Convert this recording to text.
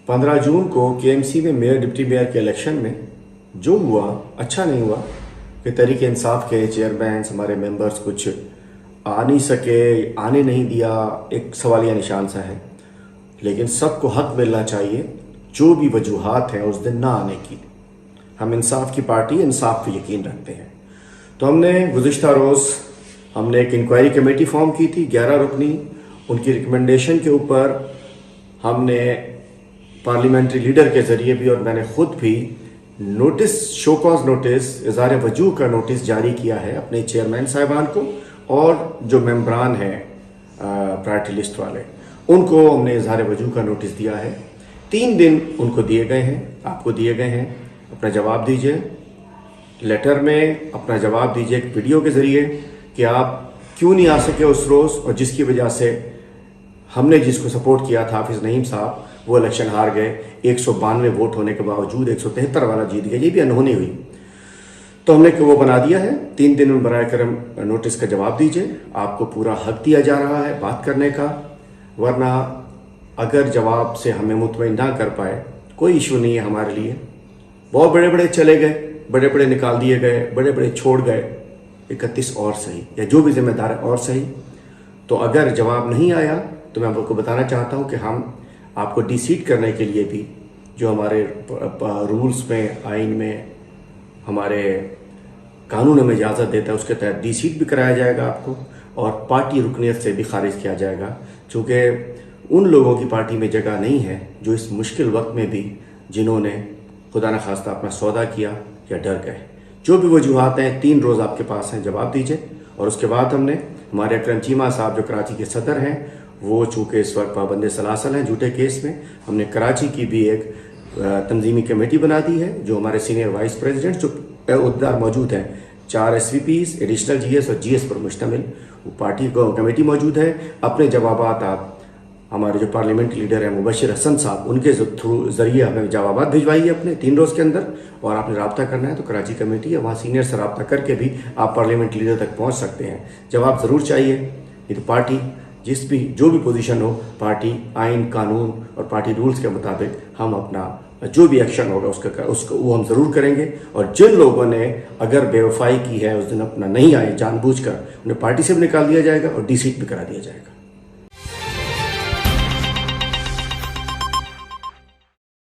15 जून को केएमसी में mayor deputy mayor के इलेक्शन में जो हुआ अच्छा नहीं हुआ कि तहरीक इंसाफ के चेयरमैन हमारे मेंबर्स कुछ आ नहीं सके, आने नहीं दिया, एक सवालिया निशान सा है। लेकिन सबको हक मिलना चाहिए जो भी वजूहात हैं उस दिन ना आने की। हम इंसाफ की पार्टी, इंसाफ पे यकीन रखते हैं। तो हमने गुज़िश्ता रोज़ हमने एक इंक्वायरी कमेटी फॉर्म की थी 11 रुकनी। उनकी रिकमेंडेशन के ऊपर हमने पार्लियामेंट्री लीडर के ज़रिए भी और मैंने खुद भी नोटिस, शो कॉज नोटिस, इज़हार वजूह का नोटिस जारी किया है अपने चेयरमैन साहिबान को और जो मेंबरान हैं प्रायोरिटी लिस्ट वाले, उनको हमने इज़हार वजूह का नोटिस दिया है। 3 दिन उनको दिए गए हैं, आपको दिए गए हैं। अपना जवाब दीजिए, लेटर में अपना जवाब दीजिए एक वीडियो के ज़रिए कि आप क्यों नहीं आ सके उस रोज़ और जिसकी वजह से हमने जिसको सपोर्ट किया था हाफिज़ नईम साहब, वो इलेक्शन हार गए। 192 वोट होने के बावजूद 173 वाला जीत गया। ये भी अनहोनी हुई। तो हमने वो बना दिया है। 3 दिन में बराए करम नोटिस का जवाब दीजिए। आपको पूरा हक दिया जा रहा है बात करने का, वरना अगर जवाब से हमें मुतमईन ना कर पाए कोई इशू नहीं है हमारे लिए। बहुत बड़े बड़े चले गए, बड़े बड़े निकाल दिए गए, बड़े बड़े छोड़ गए, 31 और सही या जो भी जिम्मेदार है और सही। तो अगर जवाब नहीं आया तो मैं आपको बताना चाहता हूं कि हम आपको डिसीट करने के लिए भी जो हमारे रूल्स में, आइन में, हमारे कानून में इजाज़त देता है उसके तहत डिसीट भी कराया जाएगा आपको और पार्टी रुकनियत से भी खारिज किया जाएगा। चूँकि उन लोगों की पार्टी में जगह नहीं है जो इस मुश्किल वक्त में भी जिन्होंने खुदा न खास्ता अपना सौदा किया या डर गए। जो भी वजूहात हैं 3 रोज़ आपके पास हैं, जवाब दीजिए। और उसके बाद हमने हमारे अकरम चीमा साहब जो कराची के सदर हैं, वो चूँकि इस वक्त पाबंद सलासल हैं झूठे केस में, हमने कराची की भी एक तंजीमी कमेटी बना दी है जो हमारे सीनियर वाइस प्रेसिडेंट जो उहदेदार मौजूद हैं, 4 SVPs, एडिशनल GS और GS पर मुश्तमिल वो पार्टी को कमेटी मौजूद है। अपने जवाबात आप हमारे जो पार्लियामेंट्री लीडर हैं मुबशिर हसन साहब, उनके थ्रू ज़रिए हमें जवाबात भिजवाइए अपने 3 रोज़ के अंदर। और आपने रब्ता करना है तो कराची कमेटी है, वहाँ सीनियर से रब्ता करके भी आप पार्लियामेंट्री लीडर तक पहुँच सकते हैं। जवाब ज़रूर चाहिए। ये तो पार्टी जो भी पोजीशन हो, पार्टी आइन, कानून और पार्टी रूल्स के मुताबिक हम अपना जो भी एक्शन होगा उसको वो हम ज़रूर करेंगे। और जिन लोगों ने अगर बेवफाई की है उस दिन अपना नहीं आए जानबूझकर, उन्हें पार्टी से भी निकाल दिया जाएगा और डिसीट भी करा दिया जाएगा।